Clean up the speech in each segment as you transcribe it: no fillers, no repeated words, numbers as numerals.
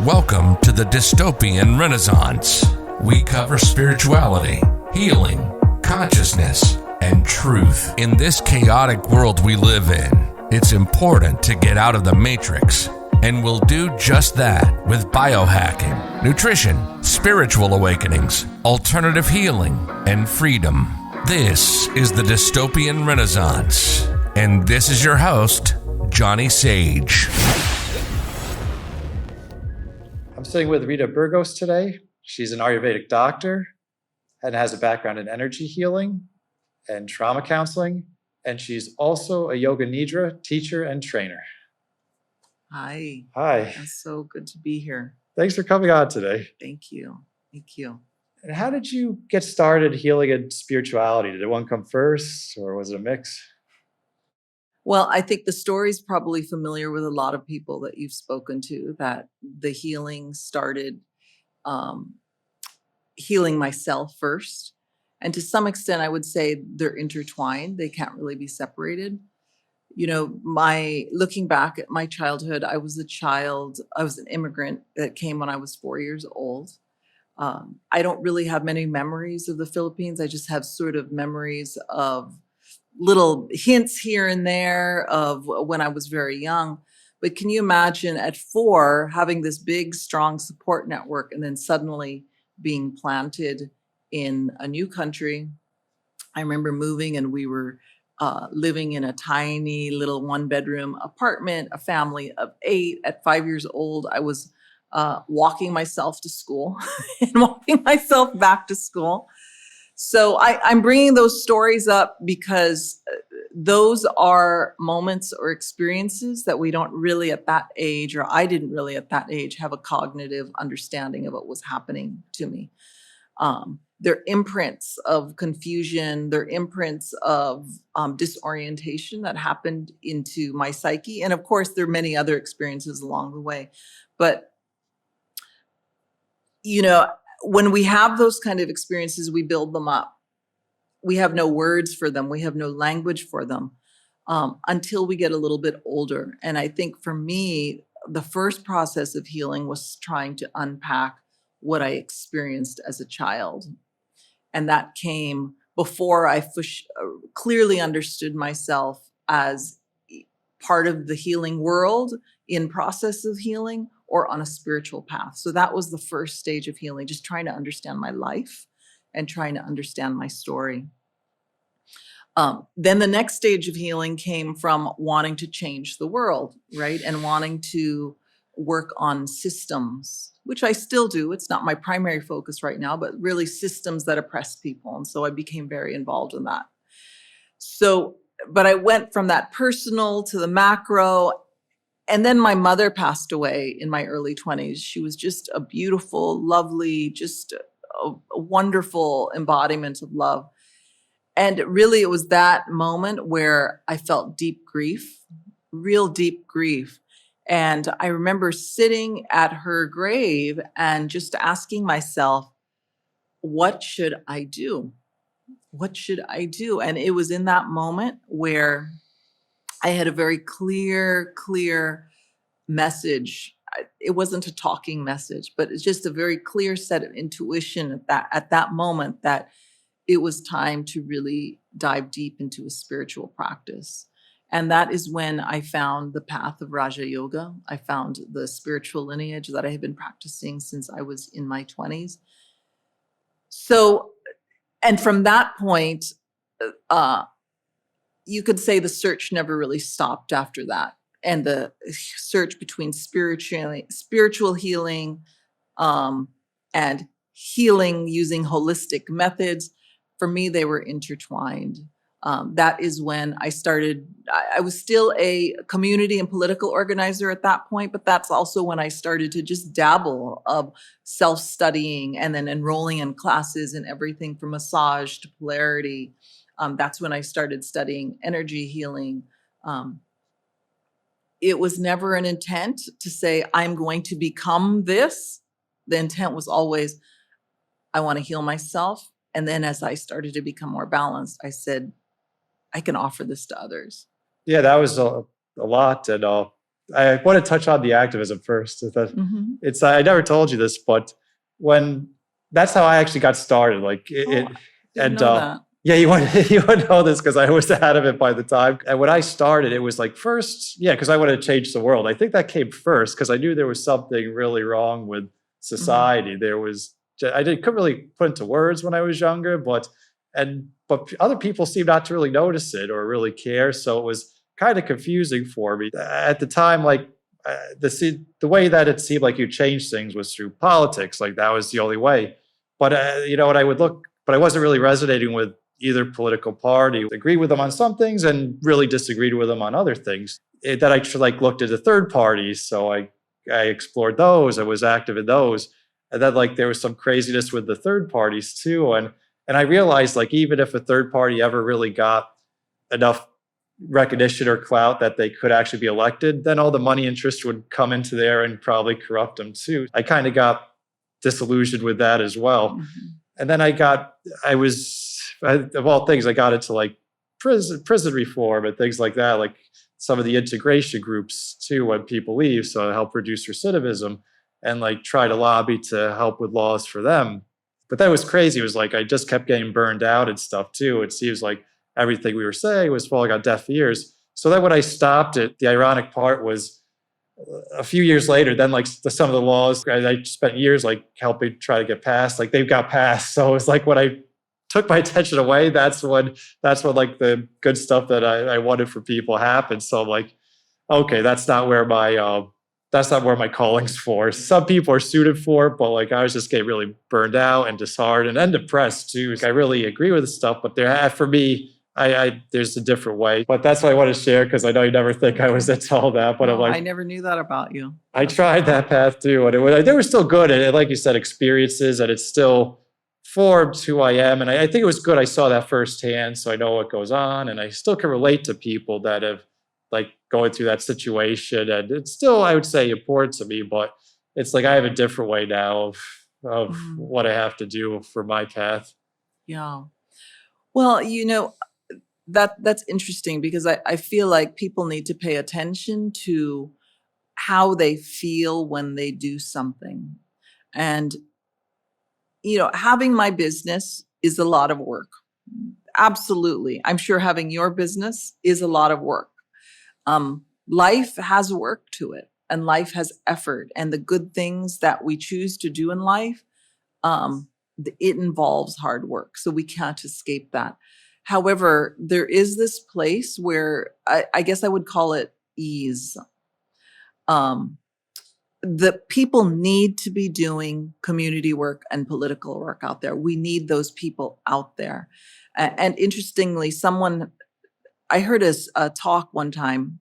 Welcome to the Dystopian Renaissance. We cover spirituality, healing, consciousness, and truth. In this chaotic world we live in, it's important to get out of the matrix, and we'll do just that with biohacking, nutrition, spiritual awakenings, alternative healing, and freedom. This is the Dystopian Renaissance, and this is your host, Johnny Sage. I'm sitting with Rita Burgos today. She's an Ayurvedic doctor and has a background in energy healing and trauma counseling. And she's also a Yoga Nidra teacher and trainer. Hi. Hi. It's so good to be here. Thanks for coming on today. Thank you. Thank you. And how did you get started healing and spirituality? Did one come first or was it a mix? Well, I think the story's probably familiar with a lot of people that you've spoken to, that the healing started healing myself first. And to some extent, I would say they're intertwined. They can't really be separated. You know, looking back at my childhood, I was an immigrant that came when I was 4 years old. I don't really have many memories of the Philippines. I just have sort of memories of little hints here and there of when I was very young. But can you imagine at 4 having this big, strong support network and then suddenly being planted in a new country? I remember moving and we were living in a tiny little 1-bedroom apartment, a family of 8. At 5 years old, I was walking myself to school and walking myself back to school. So I'm bringing those stories up because those are moments or experiences that we don't really at that age, or I didn't really at that age, have a cognitive understanding of what was happening to me. They're imprints of confusion, they're imprints of disorientation that happened into my psyche. And of course, there are many other experiences along the way. But, you know, when we have those kind of experiences, we build them up. We have no words for them. We have no language for them until we get a little bit older. And I think for me, the first process of healing was trying to unpack what I experienced as a child. And that came before I clearly understood myself as part of the healing world, in process of healing, or on a spiritual path. So that was the first stage of healing, just trying to understand my life and trying to understand my story. Then the next stage of healing came from wanting to change the world, right? And wanting to work on systems, which I still do. It's not my primary focus right now, but really systems that oppress people. And so I became very involved in that. But I went from that personal to the macro. And then my mother passed away in my early 20s. She was just a beautiful, lovely, just a wonderful embodiment of love. And really, it was that moment where I felt deep grief, real deep grief. And I remember sitting at her grave and just asking myself, what should I do? What should I do? And it was in that moment where I had a very clear message. It wasn't a talking message, but it's just a very clear set of intuition at that moment that it was time to really dive deep into a spiritual practice. And that is when I found the path of Raja Yoga. I found the spiritual lineage that I had been practicing since I was in my 20s. So, and from that point, you could say the search never really stopped after that. And the search between spiritual healing and healing using holistic methods, for me, they were intertwined. That is when I started. I was still a community and political organizer at that point, but that's also when I started to just dabble of self-studying and then enrolling in classes and everything from massage to polarity. That's when I started studying energy healing. It was never an intent to say, I'm going to become this. The intent was always, I want to heal myself. And then as I started to become more balanced, I said, I can offer this to others. Yeah, that was a lot. And I want to touch on the activism first. It's I never told you this, but that's how I actually got started. Yeah, you wouldn't know this because I was out of it by the time. And when I started, it was like first, yeah, because I wanted to change the world. I think that came first because I knew there was something really wrong with society. Couldn't really put into words when I was younger, but other people seemed not to really notice it or really care. So it was kind of confusing for me at the time. The way that it seemed like you change things was through politics. Like that was the only way. But but I wasn't really resonating with either political party. Agreed with them on some things and really disagreed with them on other things. That I looked at the third parties. So I explored those. I was active in those. And then there was some craziness with the third parties too. And I realized even if a third party ever really got enough recognition or clout that they could actually be elected, then all the money interest would come into there and probably corrupt them too. I kind of got disillusioned with that as well. And then of all things, I got into prison reform and things like that, like some of the integration groups too when people leave. So I help reduce recidivism and try to lobby to help with laws for them. But that was crazy. It was I just kept getting burned out and stuff too. It seems like everything we were saying was falling on deaf ears. So then when I stopped it, the ironic part was a few years later, then some of the laws I spent years helping try to get passed, they got passed. So it's when I took my attention away, that's when the good stuff that I wanted for people happened. So I'm okay, that's not where my calling's for. Some people are suited for it, but I was just getting really burned out and disheartened and depressed too. I really agree with the stuff, but for me, there's a different way. But that's what I want to share because I know you never think I was into all that. But No, I never knew that about you. I tried that path too, and they were still good. And like you said, experiences, and it still formed who I am. And I think it was good. I saw that firsthand, so I know what goes on, and I still can relate to people that have going through that situation. And it's still, I would say, important to me, but it's I have a different way now of what I have to do for my path. Yeah. Well, that's interesting because I feel like people need to pay attention to how they feel when they do something. And, having my business is a lot of work. Absolutely. I'm sure having your business is a lot of work. Life has work to it and life has effort, and the good things that we choose to do in life, it involves hard work. So we can't escape that. However, there is this place where I guess I would call it ease. The people need to be doing community work and political work out there. We need those people out there. And interestingly, I heard a talk one time,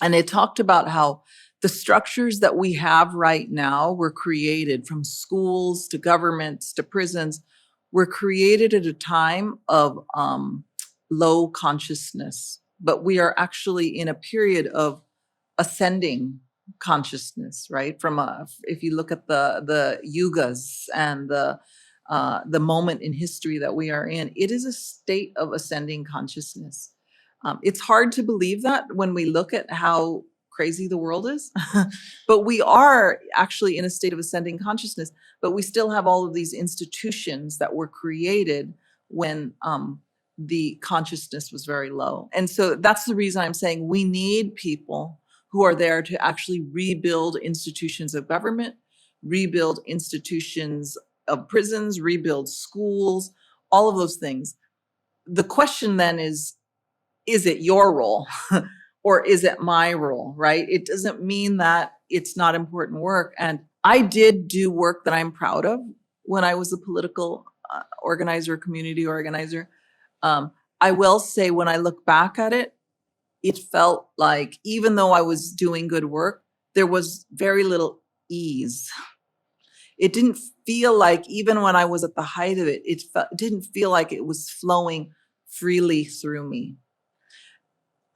and it talked about how the structures that we have right now were created from schools to governments to prisons, were created at a time of low consciousness. But we are actually in a period of ascending consciousness, right? If you look at the yugas and the moment in history that we are in, it is a state of ascending consciousness. It's hard to believe that when we look at how crazy the world is, but we are actually in a state of ascending consciousness, but we still have all of these institutions that were created when the consciousness was very low. And so that's the reason I'm saying we need people who are there to actually rebuild institutions of government, rebuild institutions of prisons, rebuild schools, all of those things. The question then is it your role or is it my role, right? It doesn't mean that it's not important work. And I did do work that I'm proud of when I was a political organizer, community organizer. I will say when I look back at it, it felt like even though I was doing good work, there was very little ease. It didn't feel like, even when I was at the height of it, it didn't feel like it was flowing freely through me.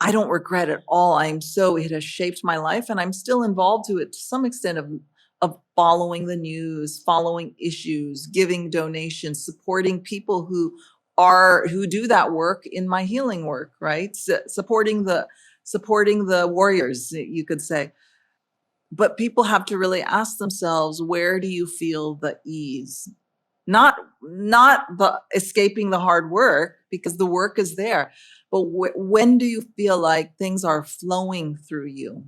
I don't regret it all. It has shaped my life, and I'm still involved to it to some extent of following the news, following issues, giving donations, supporting people who do that work in my healing work, right? Supporting the supporting the warriors, you could say. But people have to really ask themselves, where do you feel the ease? Not the escaping the hard work, because the work is there. But when do you feel like things are flowing through you?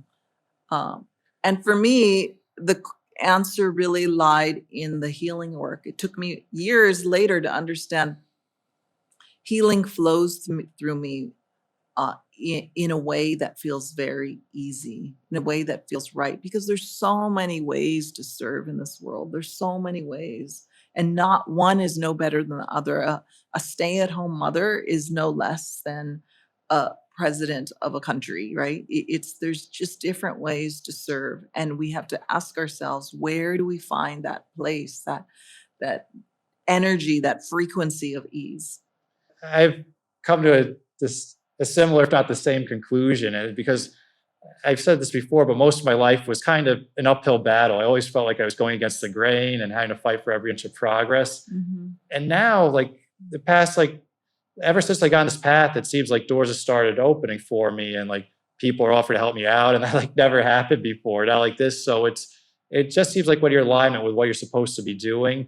And for me, the answer really lied in the healing work. It took me years later to understand healing flows through me in a way that feels very easy, in a way that feels right, because there's so many ways to serve in this world. There's so many ways, and not one is no better than the other. A stay-at-home mother is no less than a president of a country, right? There's just different ways to serve, and we have to ask ourselves, where do we find that place, that energy, that frequency of ease? I've come to a similar, if not the same, conclusion, and because I've said this before, but most of my life was kind of an uphill battle. I always felt like I was going against the grain and having to fight for every inch of progress. Mm-hmm. And now, like the past, like ever since I got on this path, it seems like doors have started opening for me, and like people are offering to help me out, and that like never happened before. Not like this, so it just seems like when you're in alignment with what you're supposed to be doing,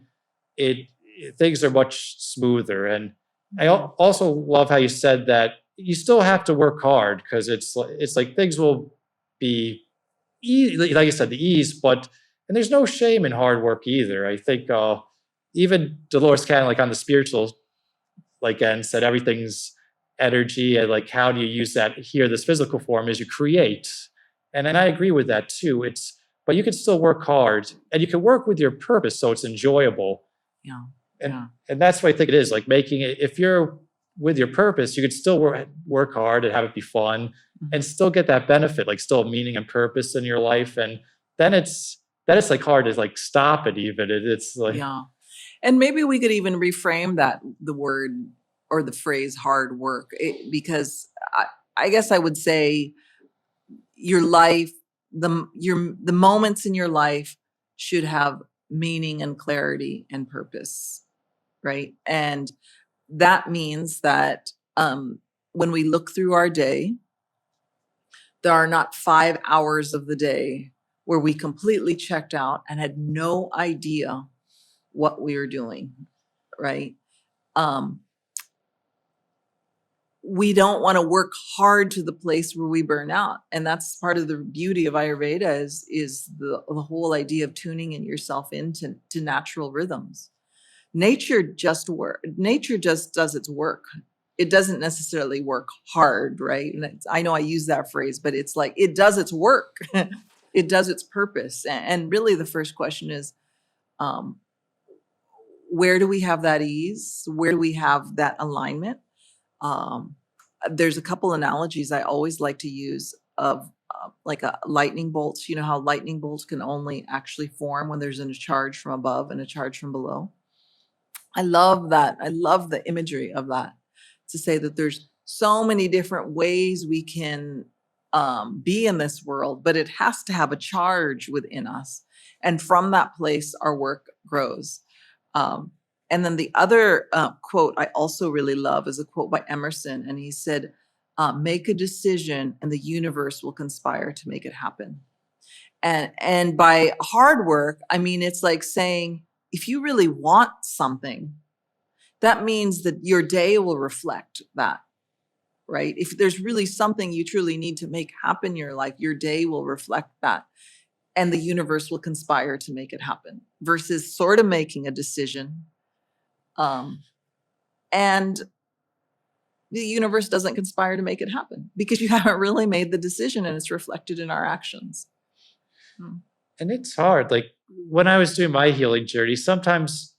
things are much smoother. And I also love how you said that you still have to work hard, because it's like things will be easy, like you said, the ease, but and there's no shame in hard work either. I think even Dolores Cannon, like on the spiritual like end, said everything's energy, and like how do you use that here? This physical form is you create, and I agree with that too. But you can still work hard, and you can work with your purpose, so it's enjoyable. Yeah. And that's what I think it is, like making it, if you're with your purpose, you could still work hard and have it be fun, and still get that benefit, like still meaning and purpose in your life. And then it's like hard to like stop it even. It's like, yeah. And maybe we could even reframe the word or the phrase hard work, because I guess I would say your life, the moments in your life should have meaning and clarity and purpose. Right. And that means that when we look through our day, there are not 5 hours of the day where we completely checked out and had no idea what we were doing. Right. We don't want to work hard to the place where we burn out. And that's part of the beauty of Ayurveda is the whole idea of tuning in yourself into natural rhythms. Nature just does its work. It doesn't necessarily work hard, right? And I know I use that phrase, but it's like it does its work. It does its purpose. And really the first question is, where do we have that ease? Where do we have that alignment? There's a couple analogies I always like to use of like a lightning bolts. You know how lightning bolts can only actually form when there's a charge from above and a charge from below. I love that. I love the imagery of that, to say that there's so many different ways we can be in this world, but it has to have a charge within us. And from that place, our work grows. And then the other quote I also really love is a quote by Emerson. And he said, make a decision and the universe will conspire to make it happen. And by hard work, I mean, it's like saying, if you really want something, that means that your day will reflect that, right? If there's really something you truly need to make happen in your life, your day will reflect that. And the universe will conspire to make it happen, versus sort of making a decision. And the universe doesn't conspire to make it happen because you haven't really made the decision, and it's reflected in our actions. And it's hard. Like when I was doing my healing journey, sometimes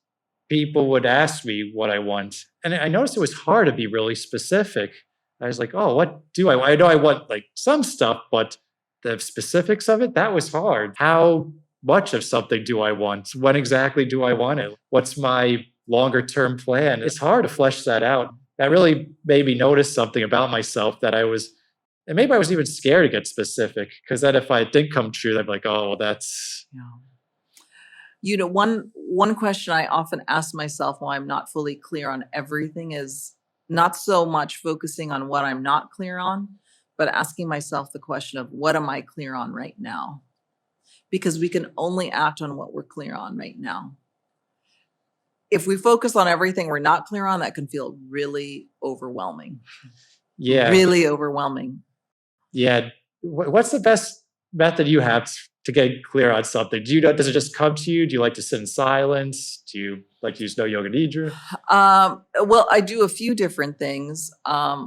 people would ask me what I want. And I noticed it was hard to be really specific. I was like, oh, what do I want? I know I want like some stuff, but the specifics of it, that was hard. How much of something do I want? When exactly do I want it? What's my longer term plan? It's hard to flesh that out. That really made me notice something about myself that and maybe I was even scared to get specific, because then if I didn't come true, I'd be like, oh, well, that's. Yeah. You know, one question I often ask myself while I'm not fully clear on everything is not so much focusing on what I'm not clear on, but asking myself the question of what am I clear on right now? Because we can only act on what we're clear on right now. If we focus on everything we're not clear on, that can feel really overwhelming. Yeah. Really overwhelming. Yeah. What's the best method you have to get clear on something? Does it just come to you? Do you like to sit in silence? Do you like to use no yoga nidra? Well, I do a few different things. I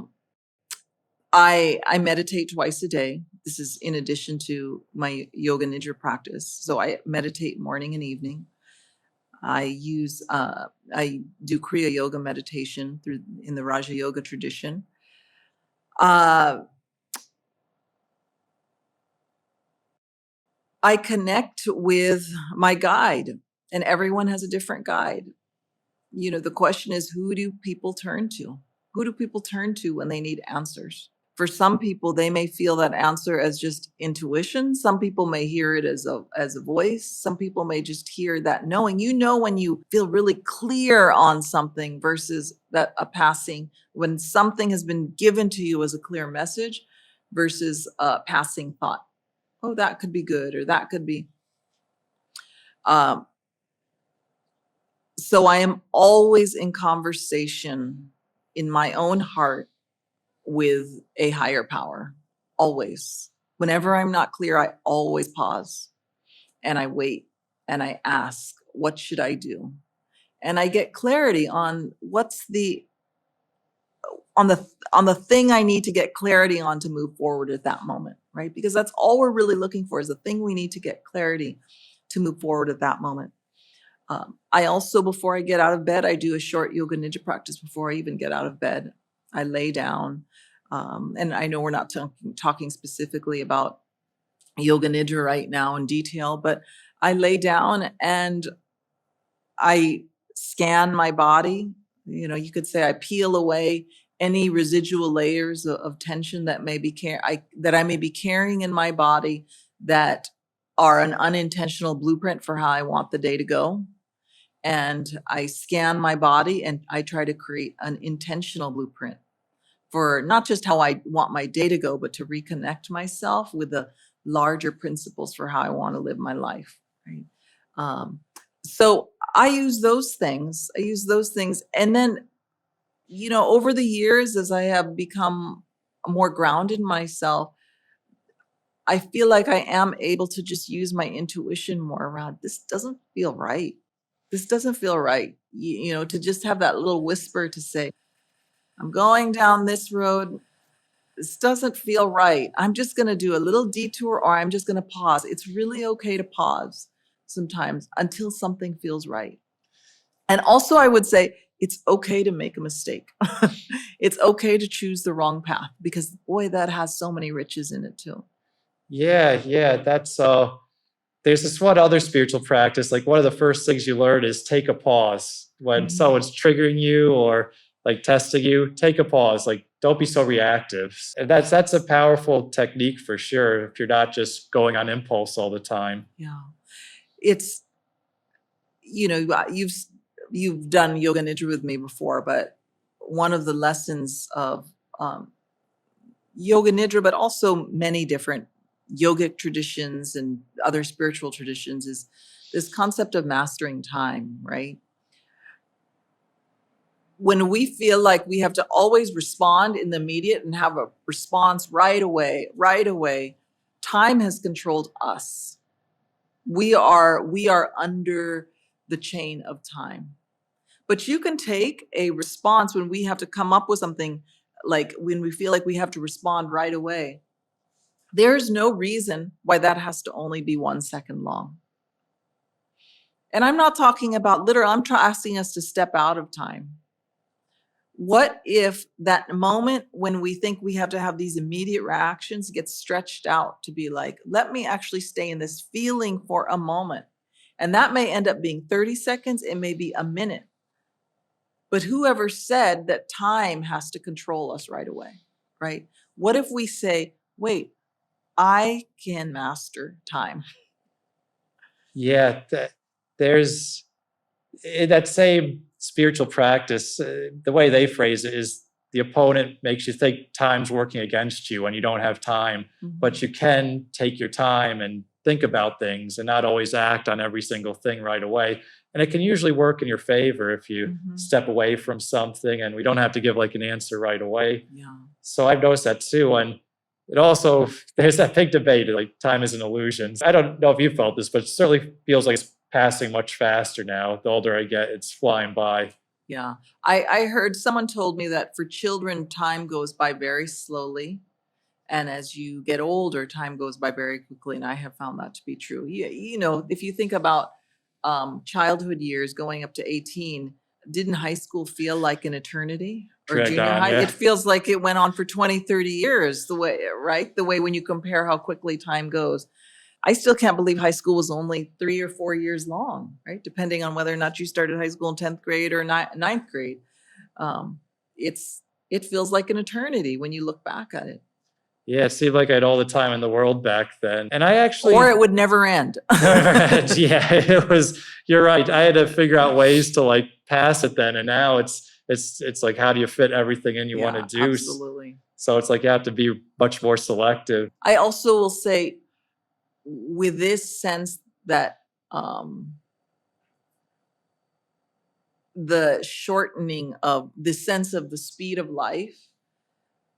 meditate twice a day. This is in addition to my yoga nidra practice. So I meditate morning and evening. I do Kriya Yoga meditation in the Raja Yoga tradition. I connect with my guide, and everyone has a different guide. The question is, who do people turn to? Who do people turn to when they need answers? For some people, they may feel that answer as just intuition. Some people may hear it as a voice. Some people may just hear that knowing. When you feel really clear on something versus that a passing, when something has been given to you as a clear message versus a passing thought. Oh, that could be good, or that could be. So I am always in conversation in my own heart with a higher power, always. Whenever I'm not clear, I always pause and I wait and I ask, what should I do? And I get clarity on what's on the thing I need to get clarity on to move forward at that moment, right? Because that's all we're really looking for, is the thing we need to get clarity to move forward at that moment. I also, before I get out of bed, I do a short yoga nidra practice before I even get out of bed. I lay down, and I know we're not talking specifically about yoga nidra right now in detail, but I lay down and I scan my body. You could say I peel away any residual layers of tension that I may be carrying in my body that are an unintentional blueprint for how I want the day to go. And I scan my body and I try to create an intentional blueprint for not just how I want my day to go, but to reconnect myself with the larger principles for how I want to live my life. Right. So I use those things. And then, over the years, as I have become more grounded in myself, I feel like I am able to just use my intuition more around, this doesn't feel right. This doesn't feel right. To just have that little whisper to say, I'm going down this road. This doesn't feel right. I'm just going to do a little detour, or I'm just going to pause. It's really okay to pause sometimes until something feels right. And also, I would say it's okay to make a mistake. It's okay to choose the wrong path, because boy, that has so many riches in it too. Yeah. That's there's this one other spiritual practice. Like, one of the first things you learn is take a pause when someone's triggering you or like testing you. Take a pause. Like, don't be so reactive. And that's a powerful technique for sure, if you're not just going on impulse all the time. Yeah, it's you've done yoga nidra with me before, but one of the lessons of yoga nidra, but also many different yogic traditions and other spiritual traditions, is this concept of mastering time, right? When we feel like we have to always respond in the immediate and have a response right away, time has controlled us. We are under the chain of time. But you can take a response when we have to come up with something, like when we feel like we have to respond right away. There's no reason why that has to only be 1 second long. And I'm not talking about literal, I'm asking us to step out of time. What if that moment when we think we have to have these immediate reactions gets stretched out to be like, let me actually stay in this feeling for a moment. And that may end up being 30 seconds, it may be a minute. But whoever said that time has to control us right away, right? What if we say, wait, I can master time? Yeah, there's in that same spiritual practice, the way they phrase it is the opponent makes you think time's working against you and you don't have time, but you can take your time and think about things and not always act on every single thing right away. And it can usually work in your favor if you step away from something, and we don't have to give like an answer right away. Yeah. So I've noticed that too. And it also, there's that big debate, like time is an illusion. I don't know if you felt this, but it certainly feels like it's passing much faster now. The older I get, it's flying by. Yeah. I heard someone told me that for children, time goes by very slowly. And as you get older, time goes by very quickly. And I have found that to be true. You know, if you think about childhood years going up to 18, didn't high school feel like an eternity? Or Dragged junior on, high? yeah. It feels like it went on for 20, 30 years, the way, right? The way when you compare how quickly time goes. I still can't believe high school was only 3 or 4 years long, right? Depending on whether or not you started high school in 10th grade or ninth grade. It feels like an eternity when you look back at it. Yeah, it seemed like I had all the time in the world back then. And I actually... Or it would never end. Yeah, it was, you're right. I had to figure out ways to like pass it then. And now it's like, how do you fit everything in you want to do? Absolutely. So it's like you have to be much more selective. I also will say, with this sense that the shortening of the sense of the speed of life,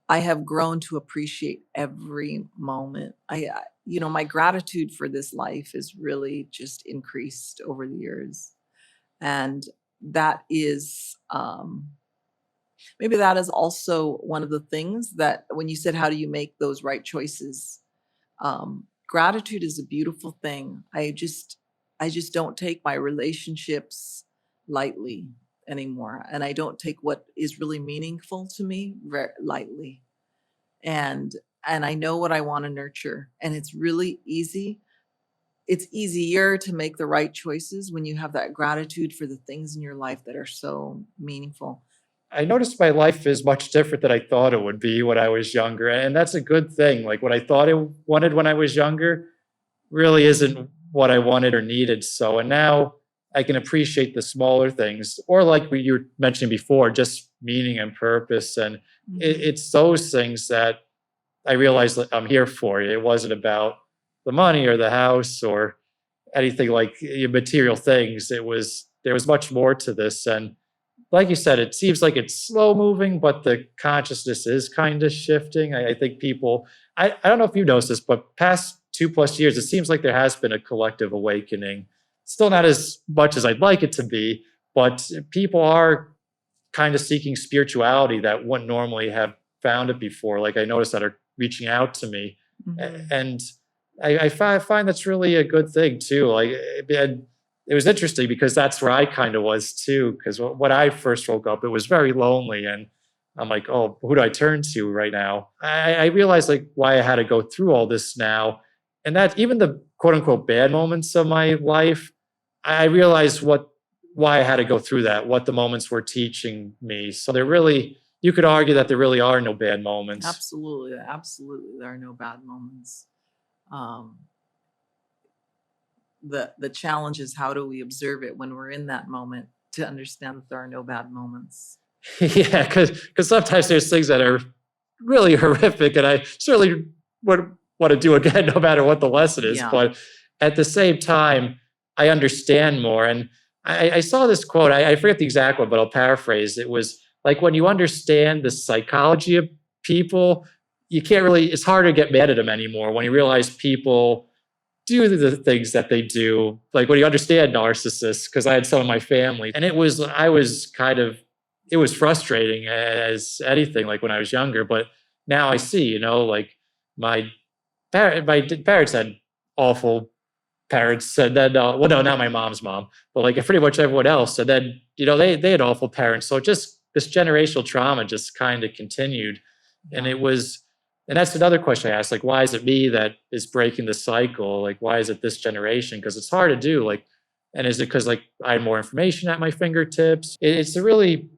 I have grown to appreciate every moment. My gratitude for this life is really just increased over the years. And that is, maybe that is also one of the things that when you said, how do you make those right choices? Gratitude is a beautiful thing. I just don't take my relationships lightly anymore. And I don't take what is really meaningful to me very lightly. And I know what I want to nurture. And it's really easy. It's easier to make the right choices when you have that gratitude for the things in your life that are so meaningful. I noticed my life is much different than I thought it would be when I was younger. And that's a good thing. Like what I thought I wanted when I was younger really isn't what I wanted or needed. So, and now I can appreciate the smaller things, or like you were mentioning before, just meaning and purpose. And it's those things that I realized that I'm here for. It wasn't about the money or the house or anything like material things. There was much more to this. And like you said, it seems like it's slow moving, but the consciousness is kind of shifting. I think people, I don't know if you noticed this, but past 2+ years, it seems like there has been a collective awakening. Still not as much as I'd like it to be, but people are kind of seeking spirituality that wouldn't normally have found it before. Like I noticed that are reaching out to me. And I find that's really a good thing too. Like it was interesting because that's where I kind of was too. Because when I first woke up, it was very lonely, and I'm like, oh, who do I turn to right now? I realized like why I had to go through all this now, and that even the quote unquote bad moments of my life, I realized why I had to go through that, what the moments were teaching me. So you could argue that there really are no bad moments. Absolutely, there are no bad moments. The challenge is how do we observe it when we're in that moment to understand that there are no bad moments. Yeah, because sometimes there's things that are really horrific, and I certainly would want to do again no matter what the lesson is. Yeah. But at the same time, I understand more. And I saw this quote, I forget the exact one, but I'll paraphrase. It was like, when you understand the psychology of people, you can't really, it's hard to get mad at them anymore when you realize people do the things that they do. Like when you understand narcissists, because I had some in my family, and it was frustrating as anything, like when I was younger. But now I see, like my parents had awful parents, and then no, not my mom's mom, but like pretty much everyone else. And then they had awful parents. So just this generational trauma just kind of continued, and and that's another question I asked, like, why is it me that is breaking the cycle? Like, why is it this generation? Because it's hard to do. Like, and is it because like I had more information at my fingertips? It's really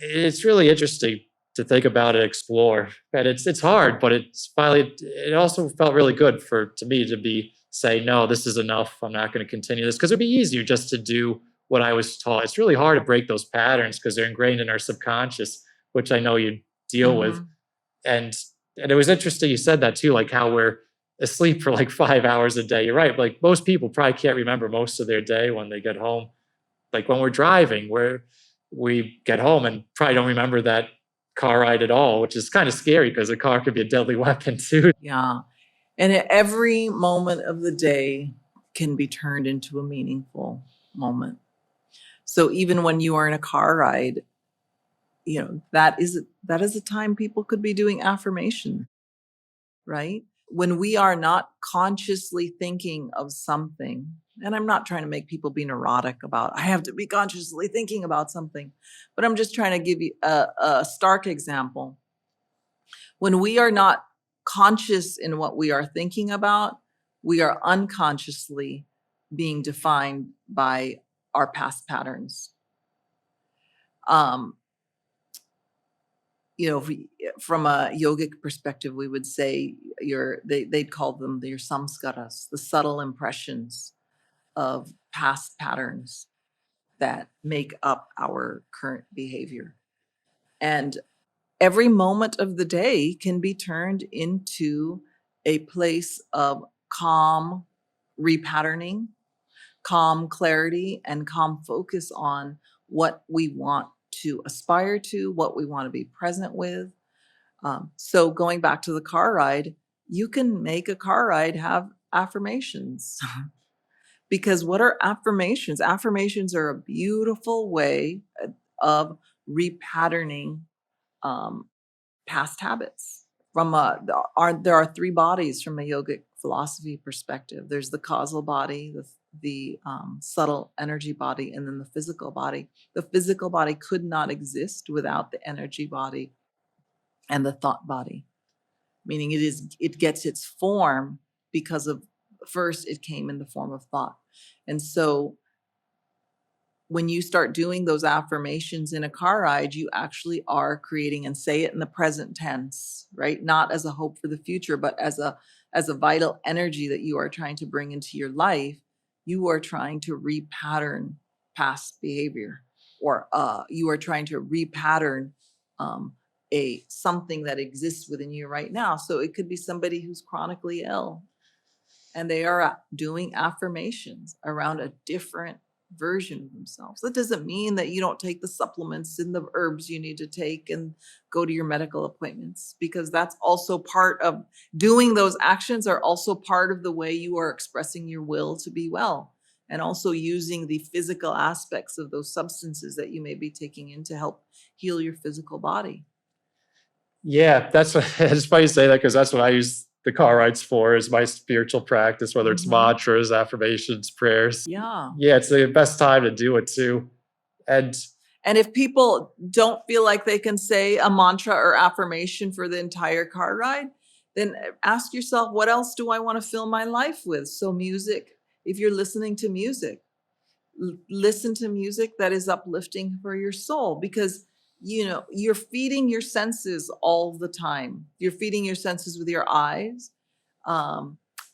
interesting to think about and explore. And it's hard, but it also felt really good to me to say, no, this is enough. I'm not going to continue this, because it'd be easier just to do what I was taught. It's really hard to break those patterns because they're ingrained in our subconscious, which I know you deal with. And it was interesting you said that too, like how we're asleep for like 5 hours a day. You're right. Like most people probably can't remember most of their day when they get home. Like when we're driving, we get home and probably don't remember that car ride at all, which is kind of scary because a car could be a deadly weapon too. Yeah. And every moment of the day can be turned into a meaningful moment. So even when you are in a car ride, that is a time people could be doing affirmation, right? When we are not consciously thinking of something, and I'm not trying to make people be neurotic about, I have to be consciously thinking about something, but I'm just trying to give you a stark example. When we are not conscious in what we are thinking about, we are unconsciously being defined by our past patterns. From a yogic perspective, we would say they'd call them your samskaras, the subtle impressions of past patterns that make up our current behavior. And every moment of the day can be turned into a place of calm repatterning, calm clarity, and calm focus on what we want to aspire to, what we want to be present with. So going back to the car ride, you can make a car ride have affirmations. Because what are affirmations? Affirmations are a beautiful way of repatterning past habits. There are three bodies from a yogic philosophy perspective. There's the causal body, the subtle energy body, and then the physical body. The physical body could not exist without the energy body and the thought body, meaning it gets its form because of first it came in the form of thought. And so when you start doing those affirmations in a car ride, you actually are creating, and say it in the present tense, right? Not as a hope for the future, but as a vital energy that you are trying to bring into your life. You are trying to repattern past behavior, or you are trying to repattern something that exists within you right now. So it could be somebody who's chronically ill, and they are doing affirmations around a different version of themselves. That doesn't mean that you don't take the supplements and the herbs you need to take and go to your medical appointments, because that's also part of doing those actions, are also part of the way you are expressing your will to be well, and also using the physical aspects of those substances that you may be taking in to help heal your physical body. Yeah, that's funny you say that, because that's what I use the car rides for, is my spiritual practice, whether it's mantras, affirmations, prayers. Yeah, it's the best time to do it too. And if people don't feel like they can say a mantra or affirmation for the entire car ride, then ask yourself, what else do I want to fill my life with? So music, if you're listening to music, listen to music that is uplifting for your soul, because you're feeding your senses all the time. You're feeding your senses with your eyes.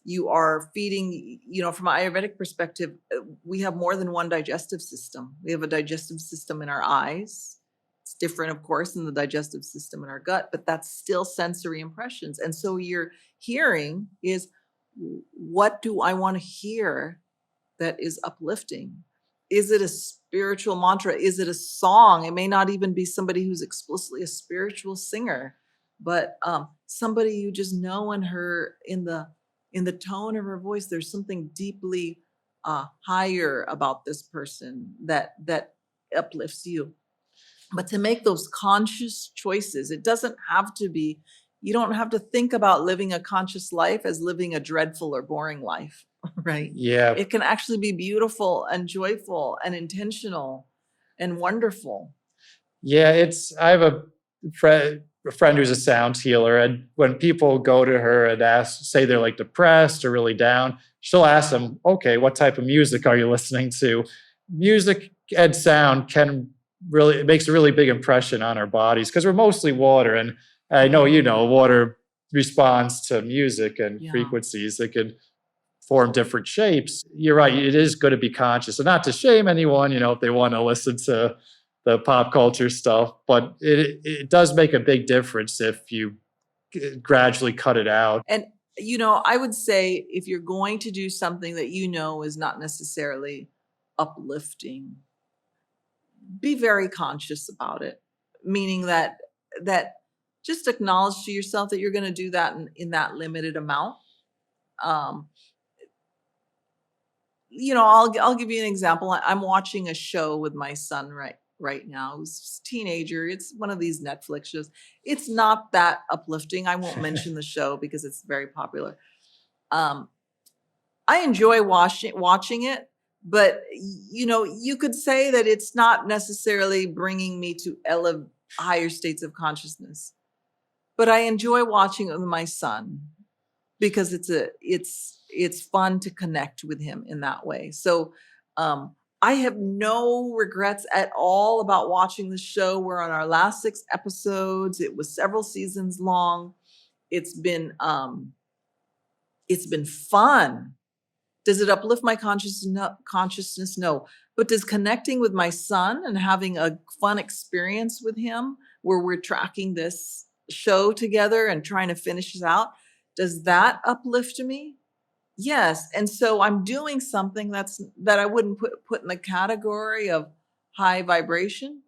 You are feeding, from an Ayurvedic perspective, we have more than one digestive system. We have a digestive system in our eyes. It's different, of course, than the digestive system in our gut, but that's still sensory impressions. And so your hearing is, what do I want to hear that is uplifting? Is it a spiritual mantra? Is it a song? It may not even be somebody who's explicitly a spiritual singer, but somebody you just know in the tone of her voice, there's something deeply higher about this person that uplifts you. But to make those conscious choices, it doesn't have to be, you don't have to think about living a conscious life as living a dreadful or boring life. Right. Yeah. It can actually be beautiful and joyful and intentional and wonderful. Yeah, I have a friend who's a sound healer, and when people go to her and say they're like depressed or really down, she'll ask them, okay, what type of music are you listening to? Music and sound it makes a really big impression on our bodies, because we're mostly water. And I know, water responds to music and frequencies. It can form different shapes. You're right. It is good to be conscious, and not to shame anyone, if they want to listen to the pop culture stuff, but it does make a big difference if you gradually cut it out. And, I would say if you're going to do something that is not necessarily uplifting, be very conscious about it, meaning that just acknowledge to yourself that you're going to do that in that limited amount. I'll give you an example. I'm watching a show with my son right now. He's a teenager. It's one of these Netflix shows. It's not that uplifting. I won't mention the show because it's very popular. I enjoy watching it, but you could say that it's not necessarily bringing me to higher states of consciousness. But I enjoy watching it with my son because it's fun to connect with him in that way. So I have no regrets at all about watching the show. We're on our last 6 episodes. It was several seasons long. It's been fun. Does it uplift my consciousness? No. But does connecting with my son and having a fun experience with him where we're tracking this show together and trying to finish it out, does that uplift me? Yes. And so I'm doing something that I wouldn't put in the category of high vibration,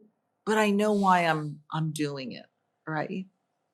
but I know why I'm doing it, right?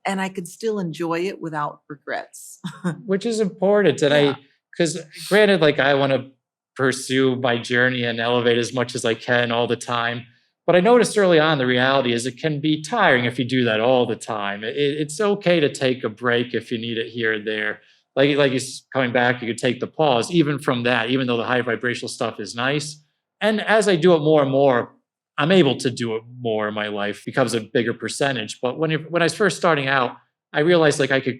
And I could still enjoy it without regrets. Which is important. And because granted, like I want to pursue my journey and elevate as much as I can all the time. But I noticed early on, the reality is it can be tiring if you do that all the time. It's okay to take a break if you need it here and there. Like you're coming back, you could take the pause, even from that, even though the high vibrational stuff is nice. And as I do it more and more, I'm able to do it more in my life. It becomes a bigger percentage. But when I was first starting out, I realized like I could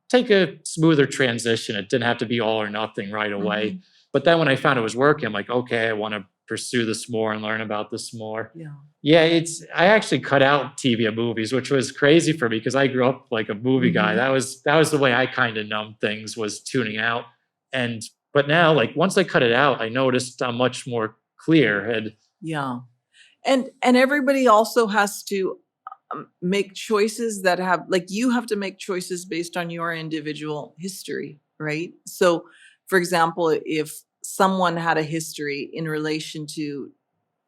take a smoother transition. It didn't have to be all or nothing right away. Mm-hmm. But then when I found it was working, I'm like, okay, I want to pursue this more and learn about this more. Yeah, I actually cut out TV and movies, which was crazy for me because I grew up like a movie guy. That was the way I kind of numbed things, was tuning out. But now, like once I cut it out, I noticed I'm much more clear. And everybody also has to make choices that you have to make choices based on your individual history, right? So, for example, if someone had a history in relation to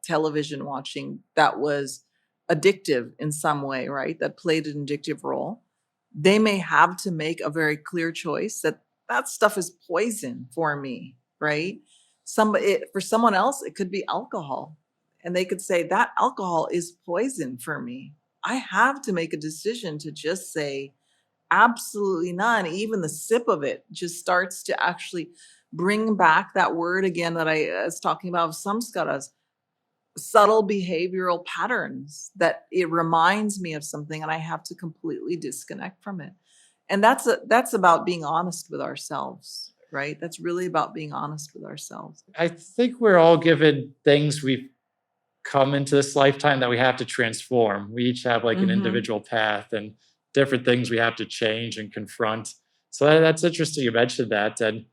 television watching that was addictive in some way, right? That played an addictive role, they may have to make a very clear choice that stuff is poison for me, right? For someone else, it could be alcohol. And they could say that alcohol is poison for me. I have to make a decision to just say absolutely none. Even the sip of it just starts to actually bring back that word again that I was talking about, samskaras, subtle behavioral patterns, that it reminds me of something and I have to completely disconnect from it. And that's about being honest with ourselves, right? That's really about being honest with ourselves. I think we're all given things we've come into this lifetime that we have to transform. We each have like an individual path and different things we have to change and confront. So that's interesting you mentioned that. And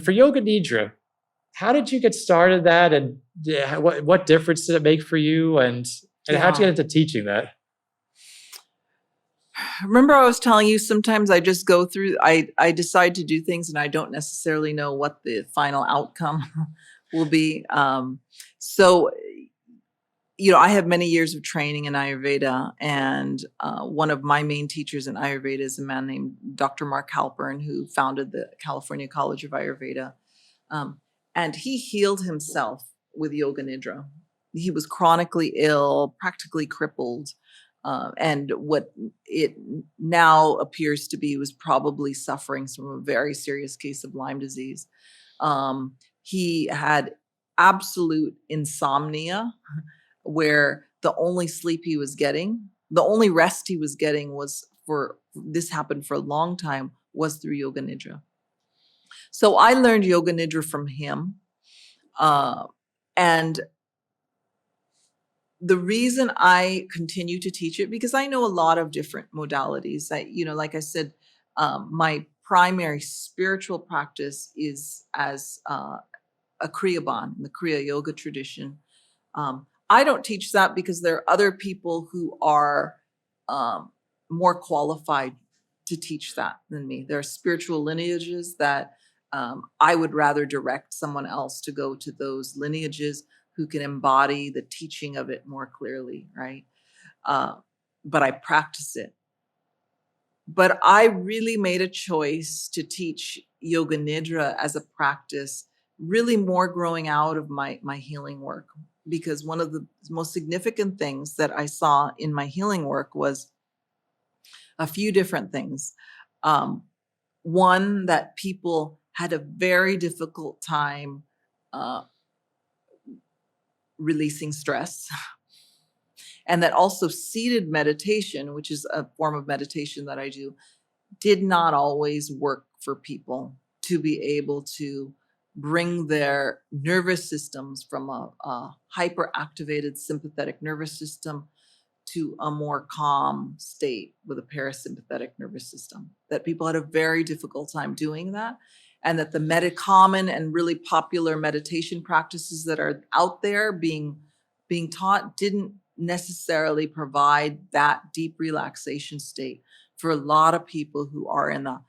for Yoga Nidra, how did you get started that? And what difference did it make for you? And how'd you get into teaching that? Remember I was telling you, sometimes I just go through, I decide to do things and I don't necessarily know what the final outcome will be. So I have many years of training in Ayurveda, and one of my main teachers in Ayurveda is a man named Dr. Mark Halpern, who founded the California College of Ayurveda. And he healed himself with Yoga Nidra. He was chronically ill, practically crippled. And what it now appears to be, was probably suffering from a very serious case of Lyme disease. He had absolute insomnia, where the only sleep he was getting, the only rest he was getting this happened for a long time, was through Yoga Nidra. So I learned Yoga Nidra from him. And the reason I continue to teach it, because I know a lot of different modalities. Like I said, my primary spiritual practice is as a Kriya Ban in the Kriya Yoga tradition. I don't teach that because there are other people who are more qualified to teach that than me. There are spiritual lineages that I would rather direct someone else to go to those lineages who can embody the teaching of it more clearly, right? But I practice it. But I really made a choice to teach Yoga Nidra as a practice, really more growing out of my healing work. Because one of the most significant things that I saw in my healing work was a few different things. One, that people had a very difficult time releasing stress. And that also seated meditation, which is a form of meditation that I do, did not always work for people to be able to bring their nervous systems from a hyperactivated sympathetic nervous system to a more calm state with a parasympathetic nervous system. That people had a very difficult time doing that. And that the common and really popular meditation practices that are out there being taught didn't necessarily provide that deep relaxation state for a lot of people who are in a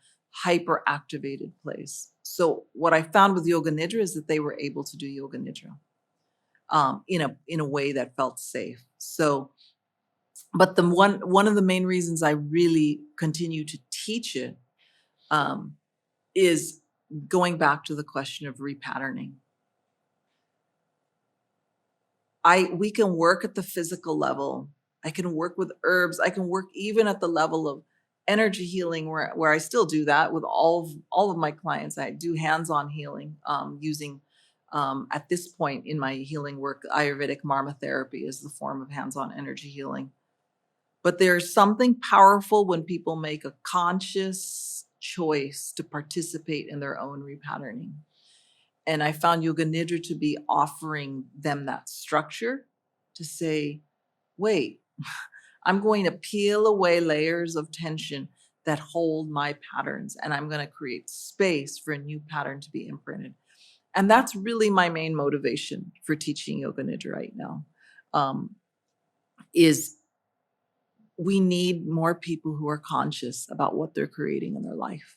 hyperactivated place. So what I found with Yoga Nidra is that they were able to do Yoga Nidra in a way that felt safe. So, but the one of the main reasons I really continue to teach it is going back to the question of repatterning. We can work at the physical level. I can work with herbs. I can work even at the level of energy healing, where I still do that with all of my clients. I do hands-on healing using, at this point in my healing work, Ayurvedic marma therapy is the form of hands-on energy healing. But there's something powerful when people make a conscious choice to participate in their own repatterning. And I found Yoga Nidra to be offering them that structure to say, wait, I'm going to peel away layers of tension that hold my patterns, and I'm going to create space for a new pattern to be imprinted. And that's really my main motivation for teaching Yoga Nidra right now, is we need more people who are conscious about what they're creating in their life.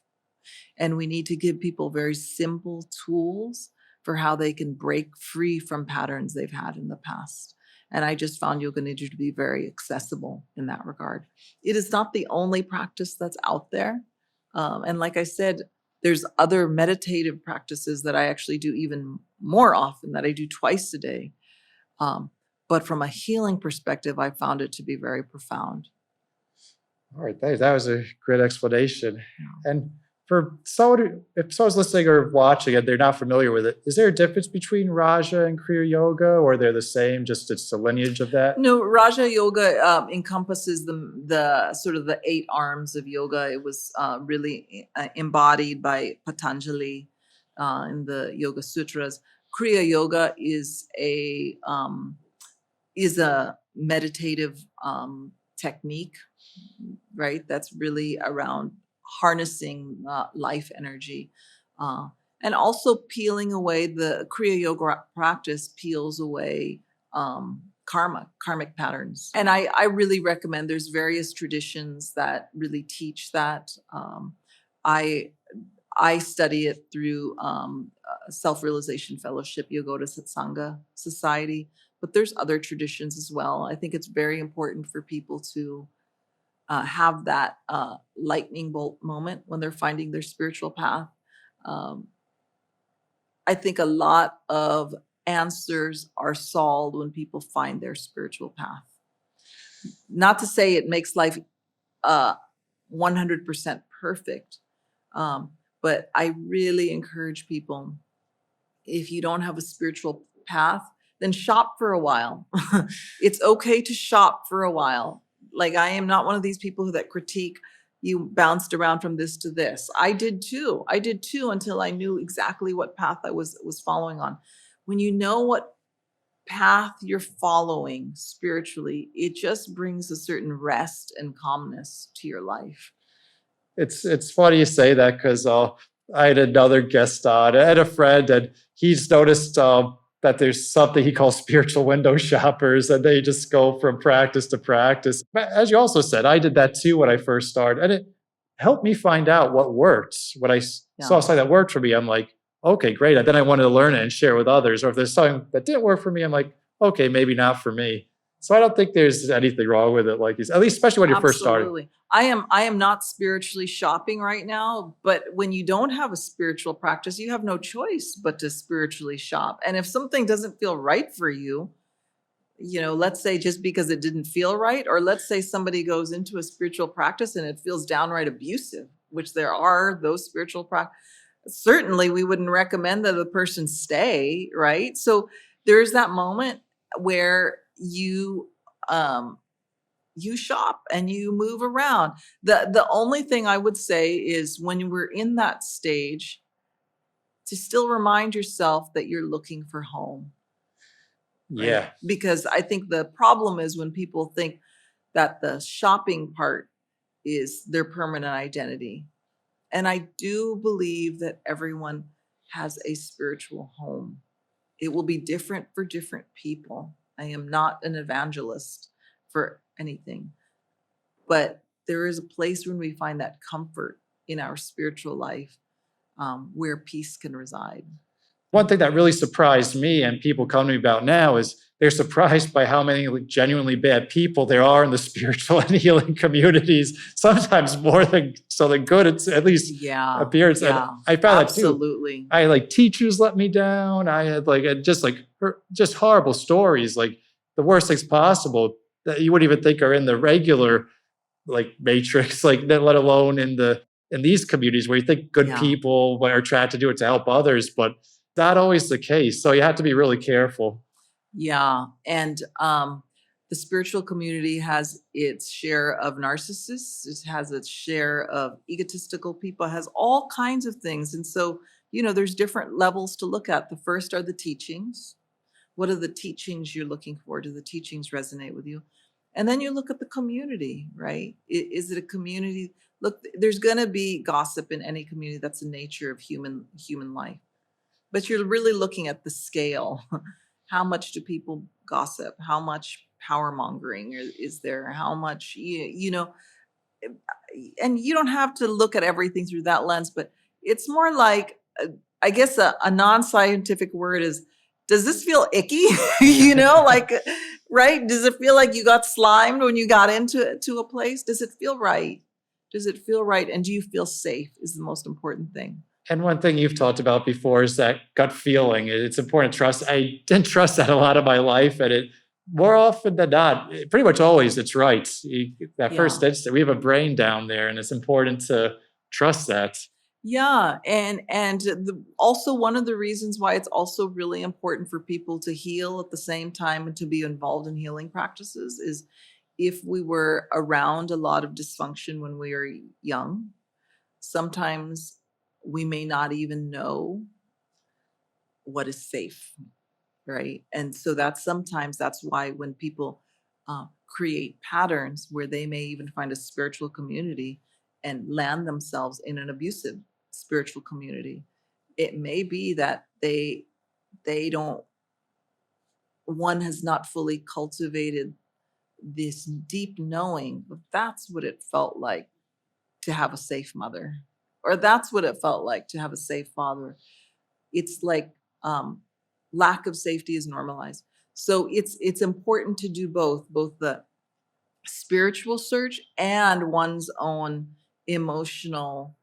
And we need to give people very simple tools for how they can break free from patterns they've had in the past. And I just found Yoga Nidra to be very accessible in that regard. It is not the only practice that's out there. And like I said, there's other meditative practices that I actually do even more often, that I do twice a day. But from a healing perspective, I found it to be very profound. All right, that was a great explanation. Yeah. And for someone, if someone's listening or watching and they're not familiar with it, is there a difference between Raja and Kriya Yoga, or they're the same, just it's the lineage of that? No, Raja Yoga encompasses the sort of the 8 arms of yoga. It was really embodied by Patanjali in the Yoga Sutras. Kriya Yoga is a meditative technique, right? That's really around harnessing life energy, and also peeling away. The Kriya Yoga practice peels away karmic patterns. And I really recommend, there's various traditions that really teach that. I study it through Self-Realization Fellowship, Yogoda Satsanga Society, but there's other traditions as well. I think it's very important for people to have that lightning bolt moment when they're finding their spiritual path. I think a lot of answers are solved when people find their spiritual path. Not to say it makes life 100% perfect, but I really encourage people, if you don't have a spiritual path, then shop for a while. It's okay to shop for a while. Like, I am not one of these people that critique you bounced around from this to this. I did too until I knew exactly what path I was following on. When you know what path you're following spiritually, it just brings a certain rest and calmness to your life. It's funny you say that, because I had another guest on. I had a friend, and he's noticed that there's something he calls spiritual window shoppers, and they just go from practice to practice. But as you also said, I did that too when I first started, and it helped me find out what worked. When I saw something that worked for me, I'm like, okay, great. And then I wanted to learn it and share it with others. Or if there's something that didn't work for me, I'm like, okay, maybe not for me. So I don't think there's anything wrong with it, like at least especially when you're first starting. Absolutely. I am not spiritually shopping right now, but when you don't have a spiritual practice, you have no choice but to spiritually shop. And if something doesn't feel right for you, let's say just because it didn't feel right, or let's say somebody goes into a spiritual practice and it feels downright abusive, which there are those spiritual practices. Certainly we wouldn't recommend that the person stay, right? So there's that moment where you shop and you move around. The only thing I would say is when we're in that stage, to still remind yourself that you're looking for home. Right? Yeah. Because I think the problem is when people think that the shopping part is their permanent identity. And I do believe that everyone has a spiritual home. It will be different for different people. I am not an evangelist for anything, but there is a place when we find that comfort in our spiritual life where peace can reside. One thing that really surprised me and people come to me about now is they're surprised by how many genuinely bad people there are in the spiritual and healing communities, sometimes more than good, it's at least appears. Yeah, and I found absolutely. that too. I teachers let me down. I had just horrible stories, like the worst things possible that you wouldn't even think are in the regular matrix, let alone in these communities where you think good people are trying to do it to help others, but not always the case. So you have to be really careful. Yeah. And the spiritual community has its share of narcissists. It has its share of egotistical people, has all kinds of things. And so, there's different levels to look at. The first are the teachings. What are the teachings you're looking for? Do the teachings resonate with you? And then you look at the community, right? Is it a community? Look, there's going to be gossip in any community. That's the nature of human life. But you're really looking at the scale. How much do people gossip? How much power mongering is there? How much, and you don't have to look at everything through that lens, but it's more like, I guess a non-scientific word is, does this feel icky? Right? Does it feel like you got slimed when you got into a place? Does it feel right? Does it feel right? And do you feel safe is the most important thing. And one thing you've talked about before is that gut feeling. It's important to trust. I didn't trust that a lot of my life, and it more often than not, pretty much always, it's right. First instant, we have a brain down there, and it's important to trust that. Yeah, and also one of the reasons why it's also really important for people to heal at the same time and to be involved in healing practices is if we were around a lot of dysfunction when we were young, sometimes we may not even know what is safe, right? And so that's why when people create patterns where they may even find a spiritual community and land themselves in an abusive spiritual community, it may be that they has not fully cultivated this deep knowing, but that's what it felt like to have a safe mother, or that's what it felt like to have a safe father. It's like lack of safety is normalized. So it's important to do both the spiritual search and one's own emotional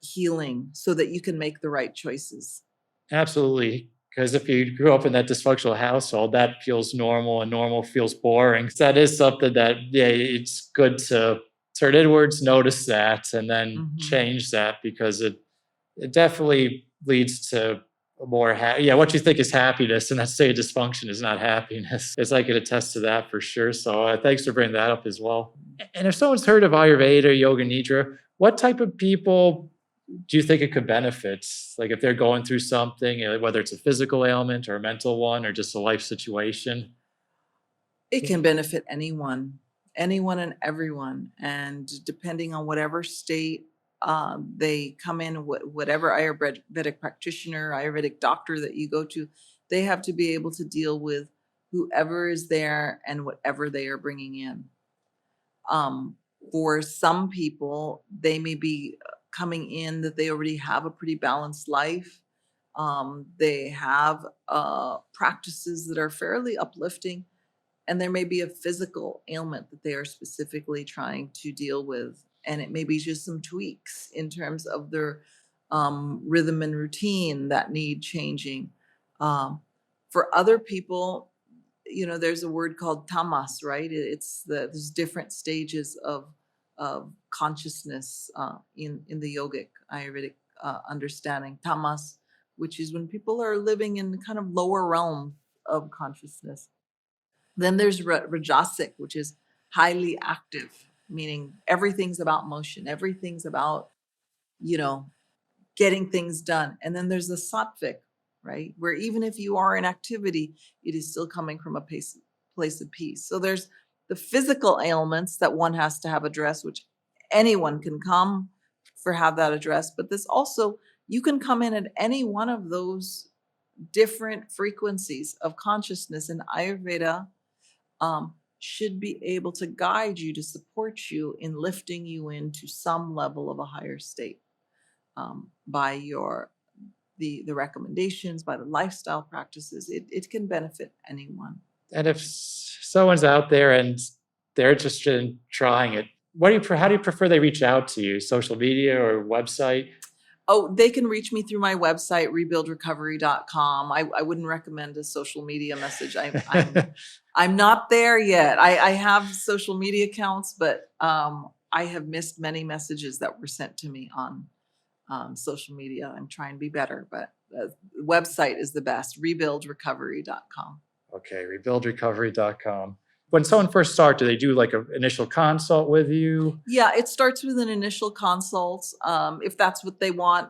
healing so that you can make the right choices. Absolutely. Because if you grew up in that dysfunctional household, that feels normal, and normal feels boring. So that is something that, it's good to turn inwards, notice that, and then change that, because it definitely leads to more what you think is happiness, and that state of dysfunction is not happiness. It's I can attest to that for sure. So thanks for bringing that up as well. And if someone's heard of Ayurveda, Yoga Nidra, what type of people do you think it could benefit? Like if they're going through something, whether it's a physical ailment or a mental one or just a life situation? It can benefit anyone and everyone. And depending on whatever state they come in, whatever Ayurvedic practitioner, Ayurvedic doctor that you go to, they have to be able to deal with whoever is there and whatever they are bringing in. For some people, they may be coming in that they already have a pretty balanced life. They have practices that are fairly uplifting, and there may be a physical ailment that they are specifically trying to deal with. And it may be just some tweaks in terms of their rhythm and routine that need changing. For other people, there's a word called tamas, right? There's different stages of consciousness in the yogic Ayurvedic understanding. Tamas, which is when people are living in the kind of lower realm of consciousness. Then there's Rajasic, which is highly active, meaning everything's about motion, everything's about, getting things done. And then there's the Sattvic, right? Where even if you are in activity, it is still coming from a place of peace. So there's the physical ailments that one has to have addressed, which anyone can come have that addressed. But this also, you can come in at any one of those different frequencies of consciousness, and Ayurveda should be able to guide you, to support you in lifting you into some level of a higher state by the recommendations, by the lifestyle practices. It can benefit anyone. And if someone's out there and they're interested in trying it, how do you prefer they reach out to you? Social media or website? Oh, they can reach me through my website, rebuildrecovery.com. I wouldn't recommend a social media message. I'm not there yet. I have social media accounts, but I have missed many messages that were sent to me on social media. I'm trying to be better, but the website is the best, rebuildrecovery.com. Okay, rebuildrecovery.com. When someone first starts, do they do like an initial consult with you? Yeah, it starts with an initial consult. If that's what they want,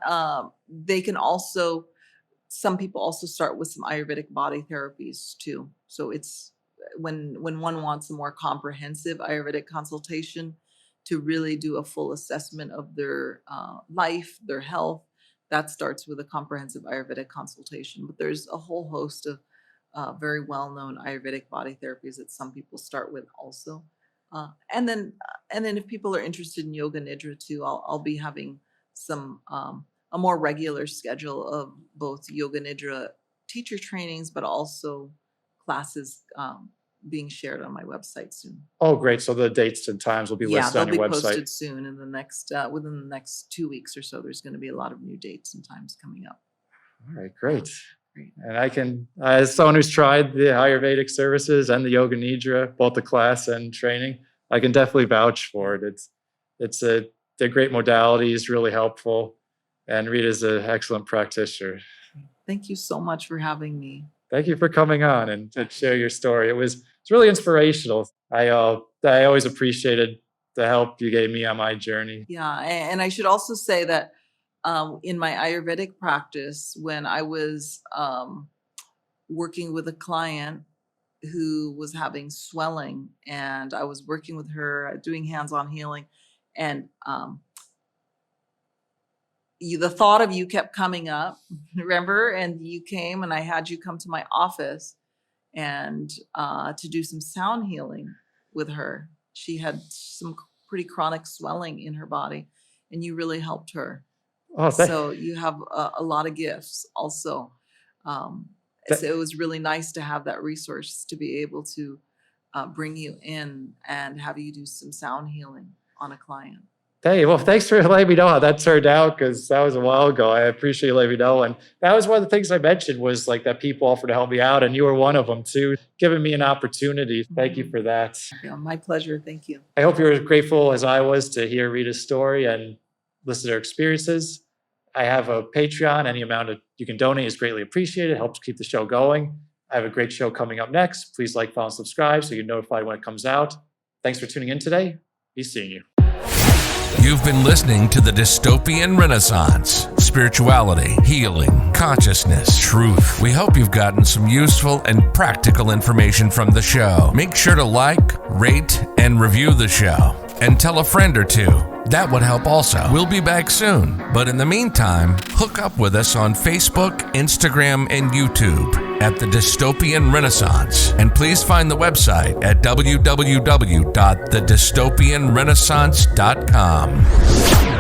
they can also, some people also start with some Ayurvedic body therapies too. So it's when one wants a more comprehensive Ayurvedic consultation to really do a full assessment of their life, their health, that starts with a comprehensive Ayurvedic consultation. But there's a whole host of very well-known Ayurvedic body therapies that some people start with also. And then if people are interested in Yoga Nidra too, I'll be having some a more regular schedule of both Yoga Nidra teacher trainings, but also classes being shared on my website soon. Oh, great. So the dates and times will be listed on your website. Yeah, they'll be posted soon in the next, within the next 2 weeks or so. There's going to be a lot of new dates and times coming up. All right, great. And I can, as someone who's tried the Ayurvedic services and the Yoga Nidra, both the class and training, I can definitely vouch for it. They're great modalities, really helpful. And Rita's an excellent practitioner. Thank you so much for having me. Thank you for coming on and to share your story. It's really inspirational. I always appreciated the help you gave me on my journey. Yeah, and I should also say that in my Ayurvedic practice, when I was working with a client who was having swelling, and I was working with her, doing hands-on healing, and the thought of you kept coming up, remember? And you came, and I had you come to my office and to do some sound healing with her. She had some pretty chronic swelling in her body, and you really helped her. Oh, so you have a lot of gifts also. So it was really nice to have that resource to be able to bring you in and have you do some sound healing on a client. Hey, well, thanks for letting me know how that turned out, because that was a while ago. I appreciate you letting me know. And that was one of the things I mentioned was like that people offered to help me out, and you were one of them too, giving me an opportunity. Thank you for that. Yeah, my pleasure. Thank you. I hope you're as grateful as I was to hear Rita's story and listen to her experiences. I have a Patreon. Any amount you can donate is greatly appreciated. It helps keep the show going. I have a great show coming up next. Please like, follow, and subscribe so you're notified when it comes out. Thanks for tuning in today. Be seeing you. You've been listening to the Dystopian Renaissance. Spirituality, healing, consciousness, truth. We hope you've gotten some useful and practical information from the show. Make sure to like, rate, and review the show. And tell a friend or two. That would help also. We'll be back soon. But in the meantime, hook up with us on Facebook, Instagram, and YouTube. at the Dystopian Renaissance. And please find the website at www.thedystopianrenaissance.com.